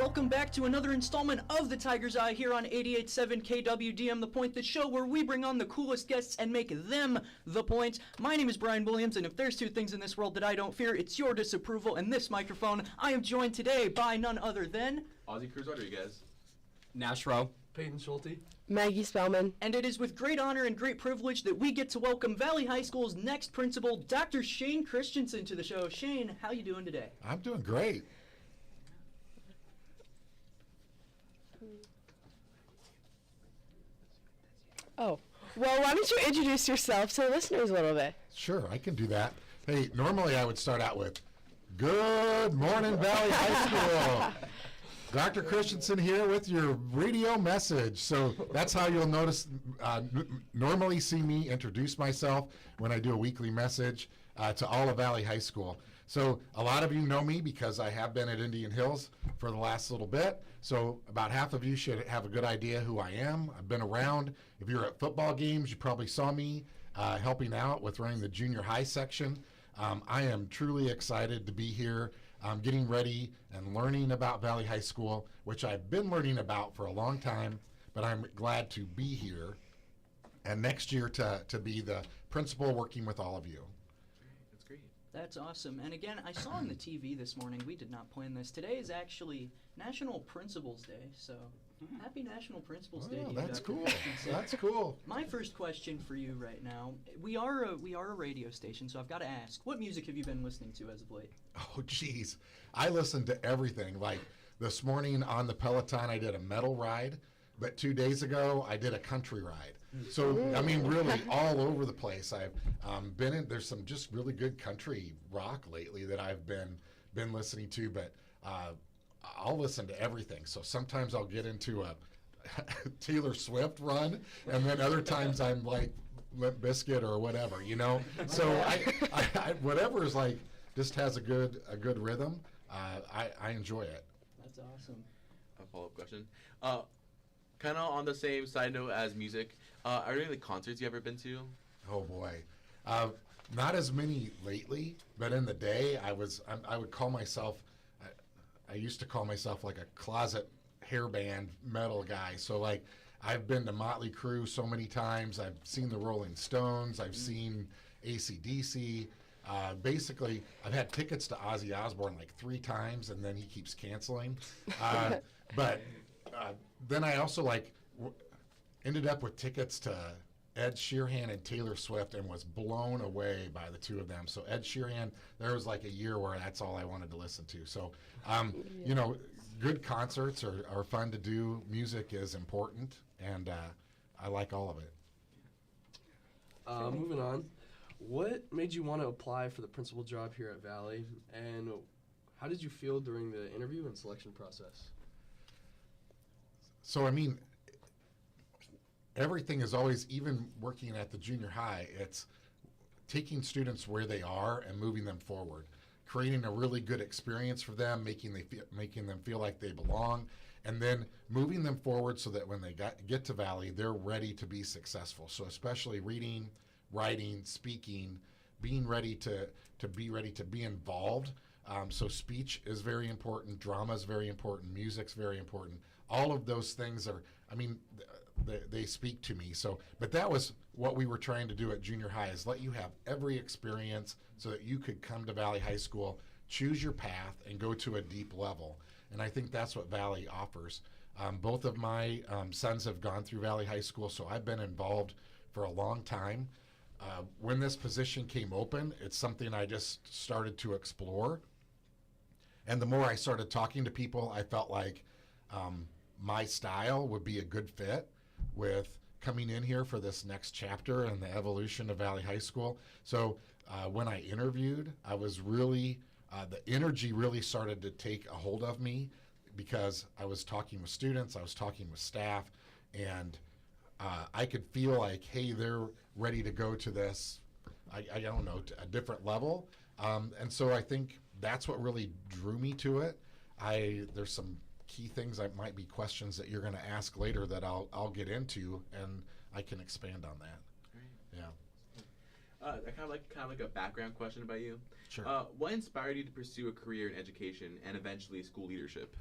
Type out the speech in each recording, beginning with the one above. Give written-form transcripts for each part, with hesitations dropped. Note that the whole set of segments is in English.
welcome back to another installment of the Tiger's Eye here on 88.7 KWDM, The Point, the show where we bring on the coolest guests and make them the point. My name is Brian Williams, and if there's two things in this world that I don't fear, it's your disapproval and this microphone. I am joined today by none other than Ozzy Cruz Rodriguez, Nash Rowe, Peyton Schulte, Maggie Spellman. And it is with great honor and great privilege that we get to welcome Valley High School's next principal, Dr. Shane Christensen, to the show. Shane, how you doing today? I'm doing great. Oh, well, why don't you introduce yourself to the listeners a little bit? Sure, I can do that. Hey, normally I would start out with, "Good morning, Valley High School." Dr. Christensen here with your radio message. So that's how you'll normally see me introduce myself when I do a weekly message to all of Valley High School. So a lot of you know me because I have been at Indian Hills for the last little bit. So about half of you should have a good idea who I am. I've been around. If you're at football games, you probably saw me helping out with running the junior high section. I am truly excited to be here. I'm getting ready and learning about Valley High School, which I've been learning about for a long time, but I'm glad to be here. And next year to be the principal working with all of you. That's great. That's awesome. And again, I saw on the TV this morning, we did not plan this. Today is actually National Principals Day, so happy National Principals Day to you, That's Dr. cool. Christensen. That's cool. My first question for you right now, we are a radio station, so I've got to ask, what music have you been listening to as of late? Oh, geez. I listen to everything. Like this morning on the Peloton, I did a metal ride, but 2 days ago, I did a country ride. So, I mean, really all over the place. I've been in, there's some just really good country rock lately that I've been listening to, but I'll listen to everything. So sometimes I'll get into a Taylor Swift run, and then other times I'm like Limp Bizkit or whatever, you know? So I whatever is like, just has a good rhythm. I enjoy it. That's awesome. A follow-up question. Kind of on the same side note as music, are there any concerts you ever been to? Oh boy, not as many lately, but in the day I would call myself. I used to call myself like a closet hairband metal guy. So like I've been to Motley Crue so many times. I've seen the Rolling Stones. I've seen AC/DC. Basically, I've had tickets to Ozzy Osbourne like 3 times, and then he keeps canceling. But then I also ended up with tickets to Ed Sheeran and Taylor Swift and was blown away by the two of them. So Ed Sheeran, there was like a year where that's all I wanted to listen to. So, you know, good concerts are fun to do. Music is important, and I like all of it. Moving on, what made you want to apply for the principal job here at Valley, and how did you feel during the interview and selection process? So, I mean, everything is always, even working at the junior high, it's taking students where they are and moving them forward, creating a really good experience for them, making them feel like they belong, and then moving them forward so that when they get to Valley, they're ready to be successful. So especially reading, writing, speaking, being ready to be involved. So speech is very important, drama is very important, music's very important. All of those things are, I mean, they speak to me. So, but that was what we were trying to do at junior high, is let you have every experience so that you could come to Valley High School, choose your path, and go to a deep level. And I think that's what Valley offers. Both of my sons have gone through Valley High School, so I've been involved for a long time. When this position came open, it's something I just started to explore. And the more I started talking to people, I felt like my style would be a good fit with coming in here for this next chapter in the evolution of Valley High School. So when I interviewed, I was really, the energy really started to take a hold of me, because I was talking with students, I was talking with staff, and I could feel like, hey, they're ready to go to this, I don't know, to a different level. And so I think that's what really drew me to it. There's some key things that might be questions that you're going to ask later that I'll get into, and I can expand on that. Great. Yeah. I kind of like a background question about you. Sure. What inspired you to pursue a career in education and eventually school leadership?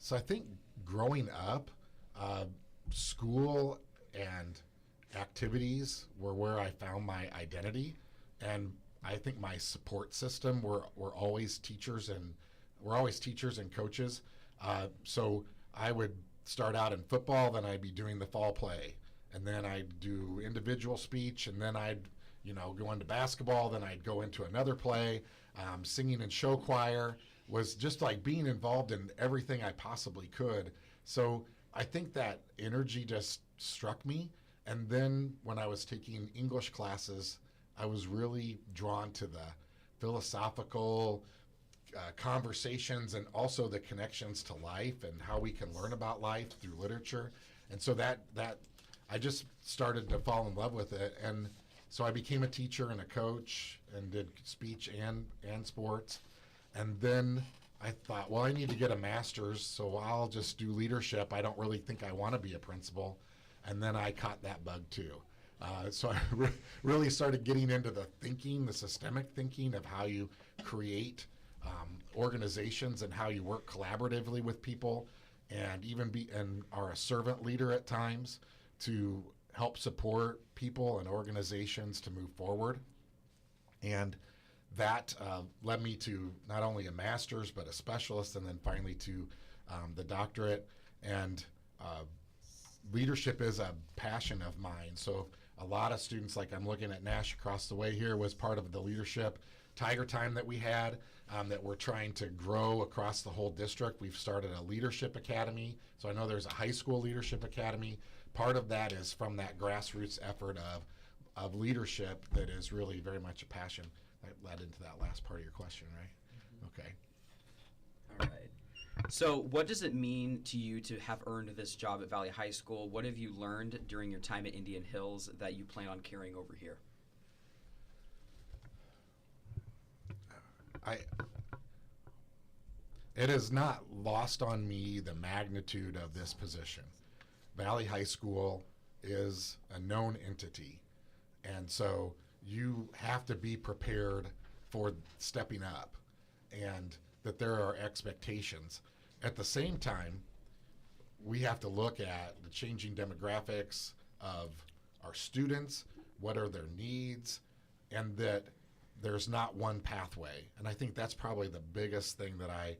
So I think growing up, school and activities were where I found my identity, and I think my support system were always teachers and coaches. So I would start out in football, then I'd be doing the fall play, and then I'd do individual speech, and then I'd go into basketball, then I'd go into another play. Singing in show choir was just like being involved in everything I possibly could. So I think that energy just struck me. And then when I was taking English classes, I was really drawn to the philosophical conversations and also the connections to life and how we can learn about life through literature. And so that I just started to fall in love with it. And so I became a teacher and a coach and did speech and sports. And then I thought, well, I need to get a master's, so I'll just do leadership. I don't really think I want to be a principal. And then I caught that bug too. So I really started getting into the thinking, the systemic thinking of how you create organizations and how you work collaboratively with people, and even are a servant leader at times to help support people and organizations to move forward. And that led me to not only a master's, but a specialist, and then finally to the doctorate. And leadership is a passion of mine. So a lot of students, like I'm looking at Nash across the way here, was part of the leadership Tiger Time that we had, that we're trying to grow across the whole district. We've started a leadership academy. So I know there's a high school leadership academy. Part of that is from that grassroots effort of leadership that is really very much a passion. That led into that last part of your question, right? Okay. All right. So what does it mean to you to have earned this job at Valley High School? What have you learned during your time at Indian Hills that you plan on carrying over here? It is not lost on me the magnitude of this position. Valley High School is a known entity, and so you have to be prepared for stepping up, and that there are expectations. At the same time, we have to look at the changing demographics of our students, what are their needs, and that there's not one pathway. And I think that's probably the biggest thing that I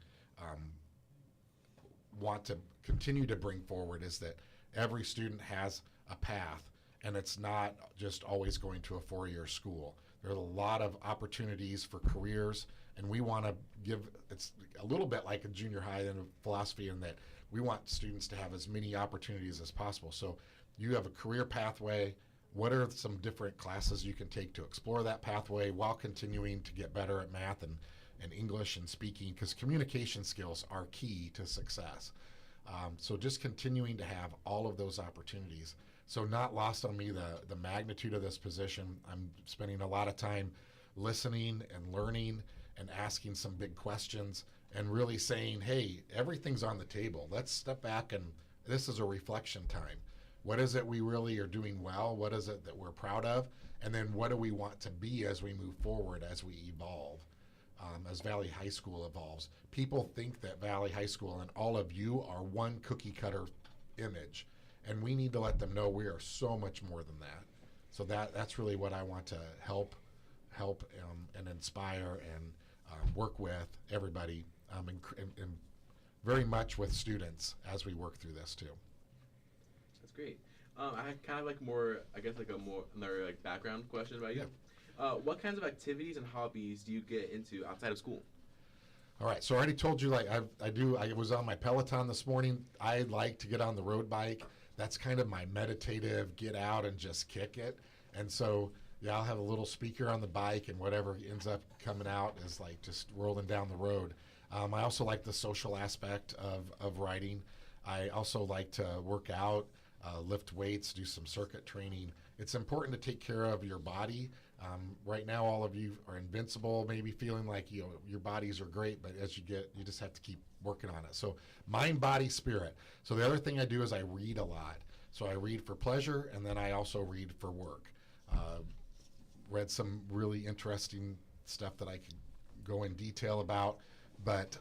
want to continue to bring forward, is that every student has a path, and it's not just always going to a four-year school. There are a lot of opportunities for careers, and we want to it's a little bit like a junior high in philosophy, in that we want students to have as many opportunities as possible. So you have a career pathway. What are some different classes you can take to explore that pathway while continuing to get better at math and English and speaking, because communication skills are key to success. So just continuing to have all of those opportunities. So not lost on me the magnitude of this position. I'm spending a lot of time listening and learning and asking some big questions and really saying, hey, everything's on the table. Let's step back, and this is a reflection time. What is it we really are doing well? What is it that we're proud of? And then what do we want to be as we move forward, as we evolve, as Valley High School evolves? People think that Valley High School and all of you are one cookie cutter image. And we need to let them know we are so much more than that. So that's really what I want to help and inspire and work with everybody, and very much with students as we work through this too. That's great. I had kind of like more, I guess like another like background question about you. What kinds of activities and hobbies do you get into outside of school? All right, so I already told you, like I was on my Peloton this morning. I like to get on the road bike. That's kind of my meditative, get out and just kick it. And so, yeah, I'll have a little speaker on the bike, and whatever ends up coming out is like just rolling down the road. I also like the social aspect of riding. I also like to work out, lift weights, do some circuit training. It's important to take care of your body. Right now, all of you are invincible, maybe feeling like your bodies are great, but as you just have to keep working on it. So mind, body, spirit. So the other thing I do is I read a lot. So I read for pleasure, and then I also read for work. Read some really interesting stuff that I could go in detail about, but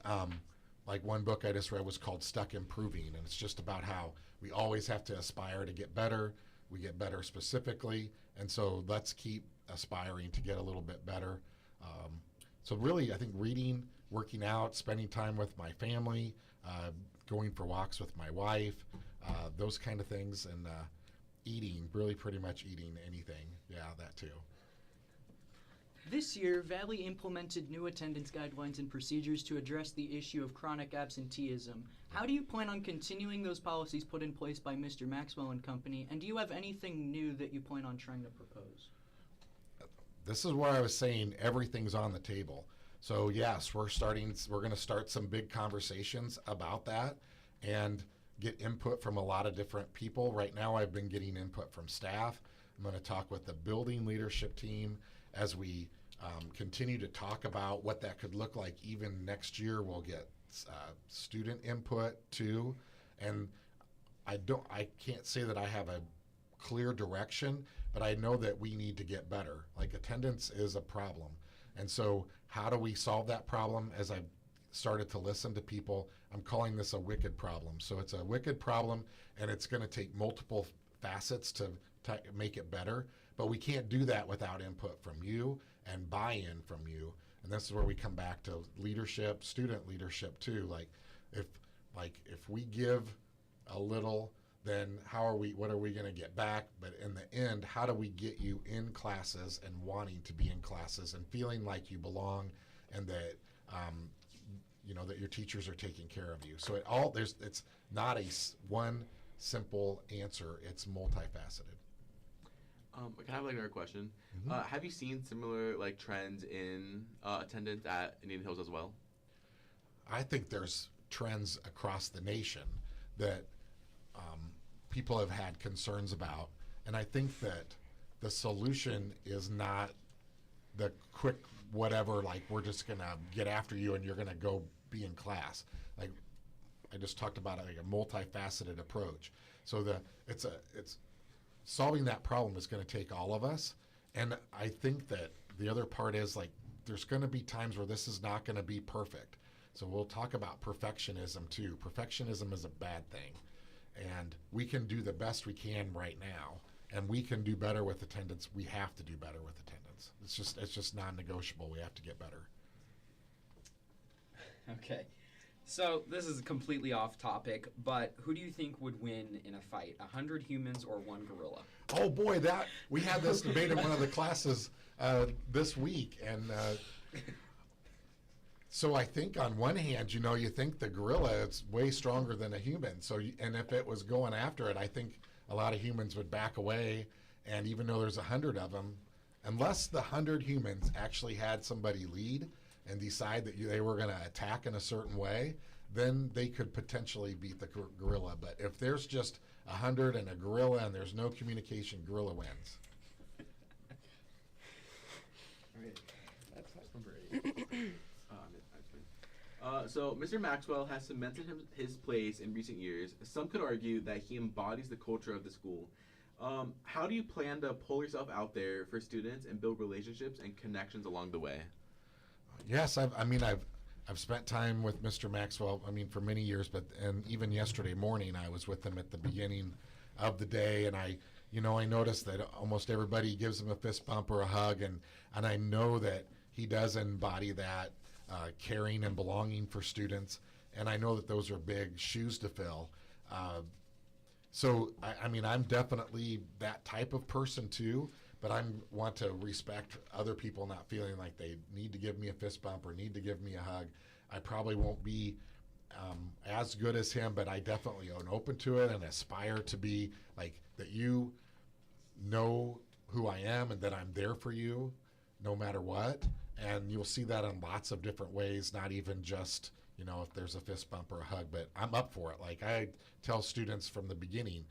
like one book I just read was called Stuck Improving, and it's just about how we always have to aspire to get better. We get better specifically, and so let's keep aspiring to get a little bit better. So really, I think reading, working out, spending time with my family, going for walks with my wife, those kind of things, and eating, really pretty much eating anything. Yeah, that too. This year, Valley implemented new attendance guidelines and procedures to address the issue of chronic absenteeism. How do you plan on continuing those policies put in place by Mr. Maxwell and company, and do you have anything new that you plan on trying to propose? This is where I was saying everything's on the table. So yes, we're going to start some big conversations about that and get input from a lot of different people. Right now I've been getting input from staff. I'm going to talk with the building leadership team as we continue to talk about what that could look like. Even next year we'll get student input too. And I can't say that I have a clear direction, but I know that we need to get better. Like, attendance is a problem. And so how do we solve that problem? As I've started to listen to people, I'm calling this a wicked problem. So it's a wicked problem, and it's going to take multiple facets to make it better. But we can't do that without input from you and buy-in from you. And this is where we come back to leadership, student leadership too. Like if we give a little, then what are we going to get back? But in the end, how do we get you in classes and wanting to be in classes and feeling like you belong, and that that your teachers are taking care of you? So it's not one simple answer. It's multifaceted. Can I have another question? Mm-hmm. Have you seen similar trends in attendance at Indian Hills as well? I think there's trends across the nation that people have had concerns about, and I think that the solution is not the quick whatever, like we're just gonna get after you and you're gonna go be in class. Like I just talked about, like a multifaceted approach. So it's solving that problem is going to take all of us, and I think that the other part is, like, there's going to be times where this is not going to be perfect. So we'll talk about perfectionism too. Perfectionism is a bad thing, and we can do the best we can right now, and we can do better with attendance. We have to do better with attendance. It's just non-negotiable. We have to get better. Okay. So this is completely off topic, but who do you think would win in a fight, 100 humans or one gorilla? Oh boy, we had this debate in one of the classes this week, and so I think on one hand, you think the gorilla is way stronger than a human. So, and if it was going after it, I think a lot of humans would back away. And even though there's 100 of them, unless the 100 humans actually had somebody lead and decide that they were going to attack in a certain way, then they could potentially beat the gorilla. But if there's just 100 and a gorilla and there's no communication, gorilla wins. All right. That's number 8. So Mr. Maxwell has cemented his place in recent years. Some could argue that he embodies the culture of the school. How do you plan to pull yourself out there for students and build relationships and connections along the way? Yes, I've spent time with Mr. Maxwell, for many years, and even yesterday morning I was with him at the beginning of the day, and I noticed that almost everybody gives him a fist bump or a hug, and I know that he does embody that caring and belonging for students, and I know that those are big shoes to fill. So I'm definitely that type of person too, but I want to respect other people not feeling like they need to give me a fist bump or need to give me a hug. I probably won't be as good as him, but I definitely am open to it and aspire to be like that. You know who I am and that I'm there for you no matter what. And you'll see that in lots of different ways, not even just, if there's a fist bump or a hug, but I'm up for it. Like I tell students from the beginning,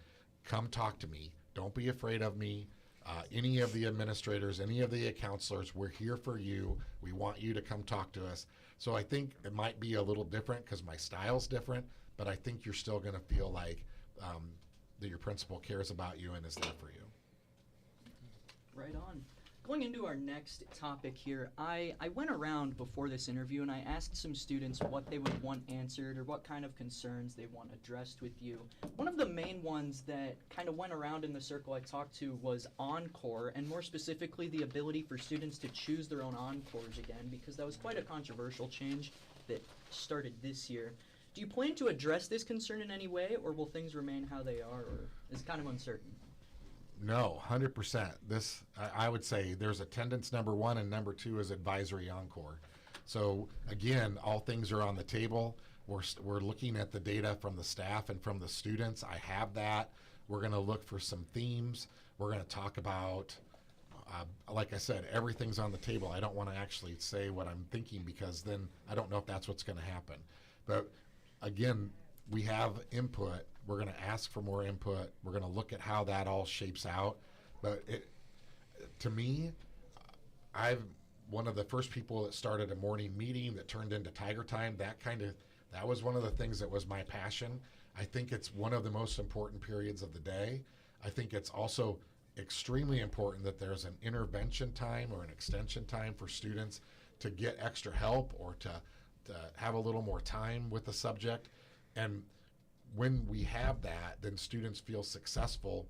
come talk to me. Don't be afraid of me. Any of the administrators, any of the counselors, we're here for you. We want you to come talk to us. So I think it might be a little different because my style's different, but I think you're still going to feel like that your principal cares about you and is there for you. Right on. Going into our next topic here, I went around before this interview and I asked some students what they would want answered or what kind of concerns they want addressed with you. One of the main ones that kind of went around in the circle I talked to was encore, and more specifically the ability for students to choose their own encores again, because that was quite a controversial change that started this year. Do you plan to address this concern in any way, or will things remain how they are, or is it kind of uncertain? No, 100%. This, I would say there's attendance number one, and number two is advisory encore. So again, all things are on the table. We're looking at the data from the staff and from the students. I have that. We're going to look for some themes. We're going to talk about, like I said, everything's on the table. I don't want to actually say what I'm thinking because then I don't know if that's what's going to happen. But again, we have input. We're going to ask for more input. We're going to look at how that all shapes out. But to me, I'm one of the first people that started a morning meeting that turned into Tiger Time. That was one of the things that was my passion. I think it's one of the most important periods of the day. I think it's also extremely important that there's an intervention time or an extension time for students to get extra help or to have a little more time with the subject. And when we have that, then students feel successful,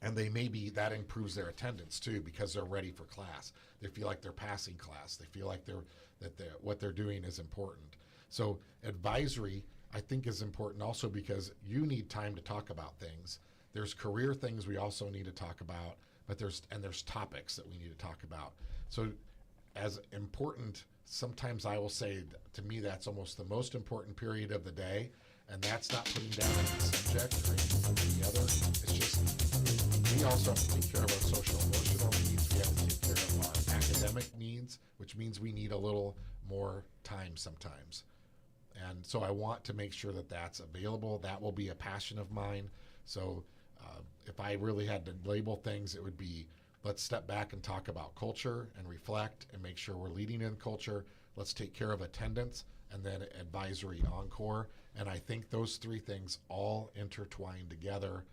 and that improves their attendance too because they're ready for class. They feel like they're passing class. They feel like what they're doing is important. So advisory, I think, is important also because you need time to talk about things. There's career things we also need to talk about, but there's topics that we need to talk about. So as important, sometimes I will say, to me, that's almost the most important period of the day. And that's not putting down any subject or any other. It's just, we also have to take care of our social emotional needs. We have to take care of our academic needs, which means we need a little more time sometimes. And so I want to make sure that that's available. That will be a passion of mine. So if I really had to label things, it would be, let's step back and talk about culture and reflect and make sure we're leading in culture. Let's take care of attendance and then advisory encore. And I think those three things all intertwine together,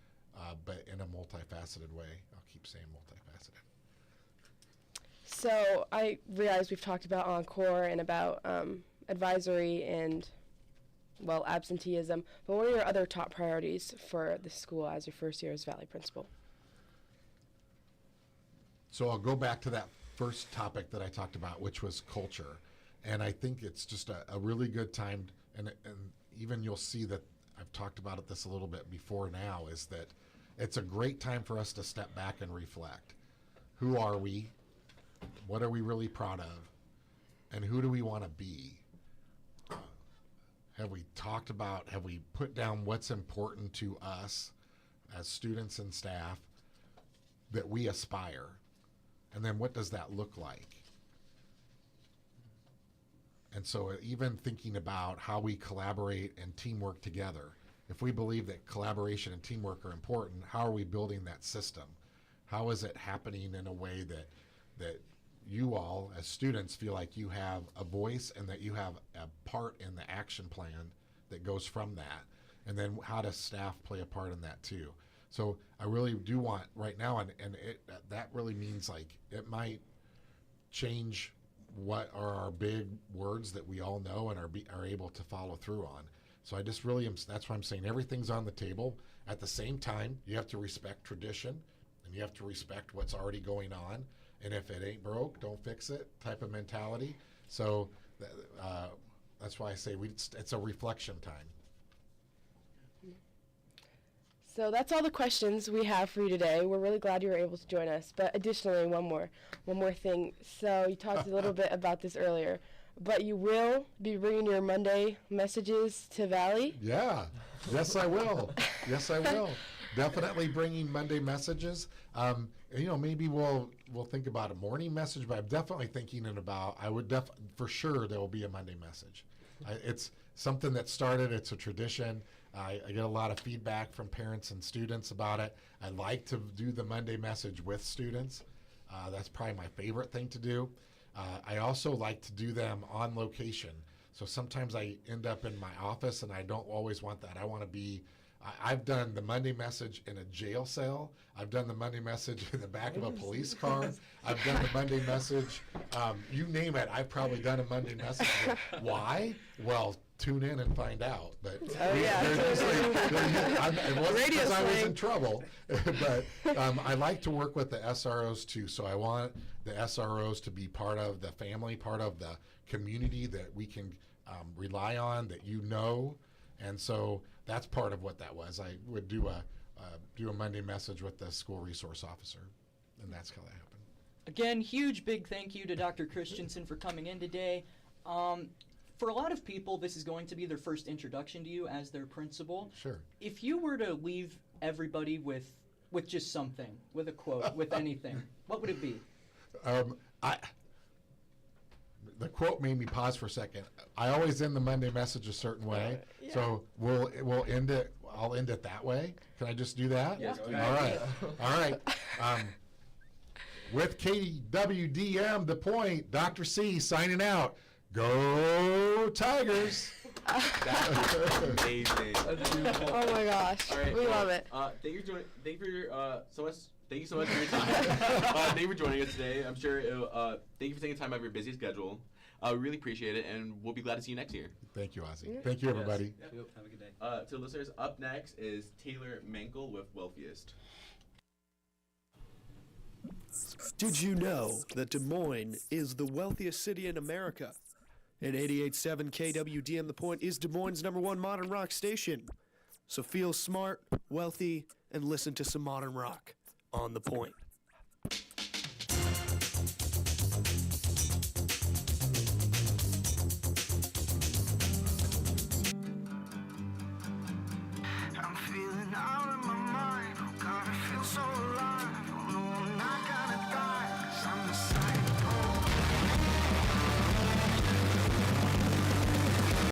but in a multifaceted way. I'll keep saying multifaceted. So I realize we've talked about encore and about advisory and, well, absenteeism, but what are your other top priorities for the school as your first year as Valley principal? So I'll go back to that first topic that I talked about, which was culture. And I think it's just a really good time, and even you'll see that I've talked about this a little bit before now, is that it's a great time for us to step back and reflect. Who are we? What are we really proud of? And who do we want to be? Have we put down what's important to us as students and staff that we aspire? And then what does that look like? And so even thinking about how we collaborate and teamwork together, if we believe that collaboration and teamwork are important, how are we building that system? How is it happening in a way that you all as students feel like you have a voice and that you have a part in the action plan that goes from that? And then how does staff play a part in that too? So I really do want right now, and that really means like it might change what are our big words that we all know and are able to follow through on. So I just really am, that's why I'm saying everything's on the table. At the same time, you have to respect tradition and you have to respect what's already going on. And if it ain't broke, don't fix it type of mentality. So that's why I say it's a reflection time. So that's all the questions we have for you today. We're really glad you were able to join us. But additionally, one more thing. So you talked a little bit about this earlier, but you will be bringing your Monday messages to Valley? Yeah. Yes, I will. Yes, I will. Definitely bringing Monday messages. Maybe we'll think about a morning message, but I'm definitely thinking about, for sure there will be a Monday message. It's something that started, it's a tradition. I get a lot of feedback from parents and students about it. I like to do the Monday message with students. That's probably my favorite thing to do. I also like to do them on location. So sometimes I end up in my office and I don't always want that. I want to be I've done the Monday message in a jail cell. I've done the Monday message in the back of a police car. I've done the Monday message. You name it, I've probably done a Monday message. Why? Well, tune in and find out. But it wasn't because I was in trouble. But I like to work with the SROs too. So I want the SROs to be part of the family, part of the community that we can rely on, that you know. And so that's part of what that was. I would do a Monday message with the school resource officer, and that's how that happened. Again, huge big thank you to Dr. Christensen for coming in today. For a lot of people, this is going to be their first introduction to you as their principal. Sure. If you were to leave everybody with just something, with a quote, with anything, what would it be? The quote made me pause for a second. I always end the Monday message a certain way, so we'll end it. I'll end it that way. Can I just do that? Yeah. All right. With KWDM, The Point, Dr. C signing out. Go Tigers! That's amazing. Oh my gosh, All right, we love it. Thank you so much for your time. Thank you for joining us today. I'm sure. Thank you for taking time out of your busy schedule. We really appreciate it, and we'll be glad to see you next year. Thank you, Ozzy. Thank you, everybody. Yes. Yep. Have a good day. To listeners, up next is Taylor Mankel with Wealthiest. Did you know that Des Moines is the wealthiest city in America? And 88.7 KWDM The Point is Des Moines' #1 modern rock station. So feel smart, wealthy, and listen to some modern rock on The Point.